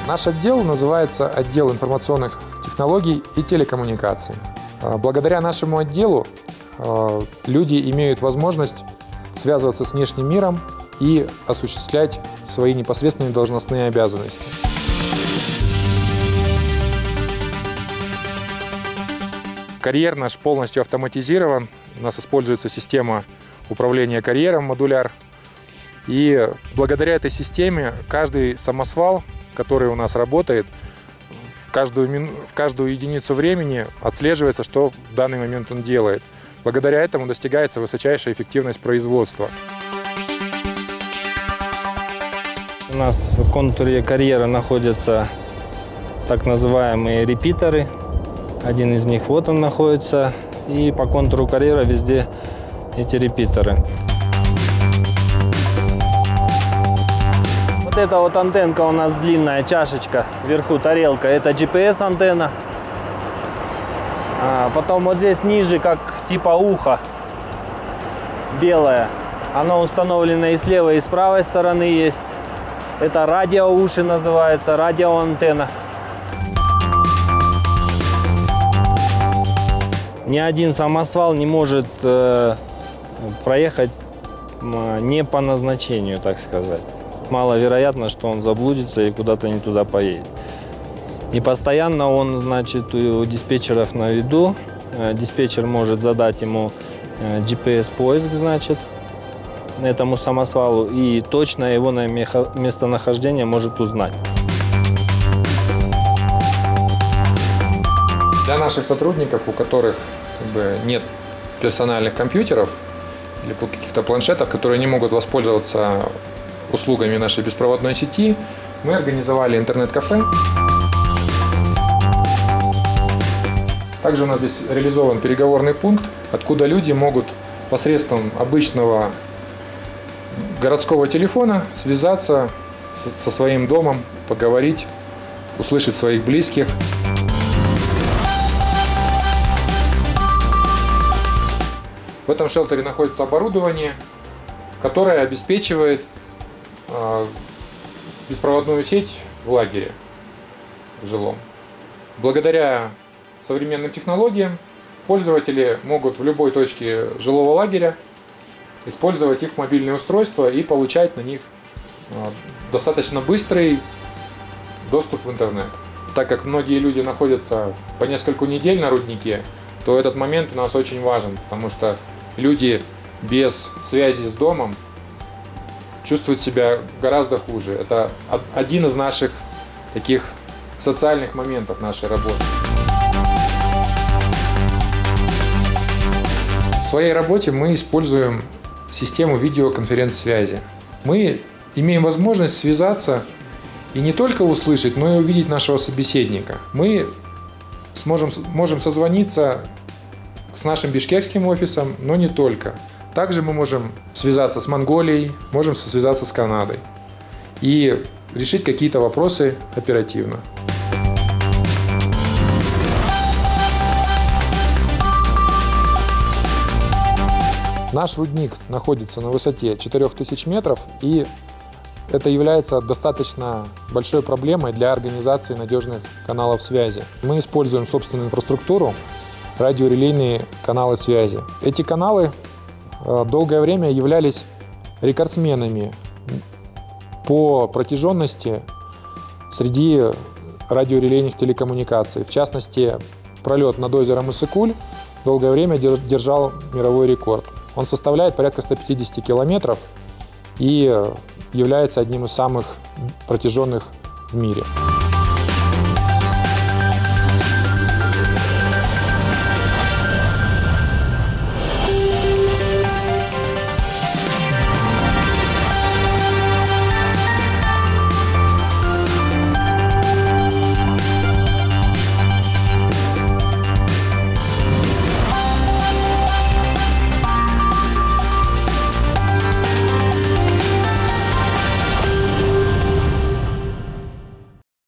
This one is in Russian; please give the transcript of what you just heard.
Наш отдел называется отдел информационных технологий и телекоммуникаций. Благодаря нашему отделу люди имеют возможность связываться с внешним миром и осуществлять свои непосредственные должностные обязанности. Карьер наш полностью автоматизирован. У нас используется система управления карьером модуляр. И благодаря этой системе каждый самосвал, который у нас работает, в каждую единицу времени отслеживается, что в данный момент он делает. Благодаря этому достигается высочайшая эффективность производства. У нас в контуре карьера находятся так называемые репитеры. Один из них вот он находится. И по контуру карьера везде эти репитеры. Вот эта вот антенка у нас длинная, чашечка, вверху тарелка. Это GPS-антенна. Потом вот здесь ниже, как типа ухо, белое. Оно установлено и с левой, и с правой стороны есть. Это радиоуши называется, радиоантенна. Ни один самосвал не может проехать не по назначению, так сказать. Маловероятно, что он заблудится и куда-то не туда поедет. И постоянно он, значит, у диспетчеров на виду. Диспетчер может задать ему GPS-поиск, значит, этому самосвалу, и точно его местонахождение может узнать. Для наших сотрудников, у которых нет персональных компьютеров или каких-то планшетов, которые не могут воспользоваться услугами нашей беспроводной сети, мы организовали интернет-кафе. Также у нас здесь реализован переговорный пункт, откуда люди могут посредством обычного городского телефона связаться со своим домом, поговорить, услышать своих близких. В этом шелтере находится оборудование, которое обеспечивает беспроводную сеть в лагере жилом. Благодаря современным технологиям пользователи могут в любой точке жилого лагеря использовать их мобильные устройства и получать на них достаточно быстрый доступ в интернет. Так как многие люди находятся по нескольку недель на руднике, то этот момент у нас очень важен, потому что люди без связи с домом чувствуют себя гораздо хуже. Это один из наших таких социальных моментов нашей работы. В своей работе мы используем систему видеоконференц-связи. Мы имеем возможность связаться и не только услышать, но и увидеть нашего собеседника. Мы можем созвониться с нашим бишкекским офисом, но не только. Также мы можем связаться с Монголией, можем связаться с Канадой и решить какие-то вопросы оперативно. Наш рудник находится на высоте 4000 метров, и это является достаточно большой проблемой для организации надежных каналов связи. Мы используем собственную инфраструктуру, радиорелейные каналы связи. Эти каналы долгое время являлись рекордсменами по протяженности среди радиорелейных телекоммуникаций. В частности, пролет над озером Иссык-Куль долгое время держал мировой рекорд. Он составляет порядка 150 километров и является одним из самых протяженных в мире.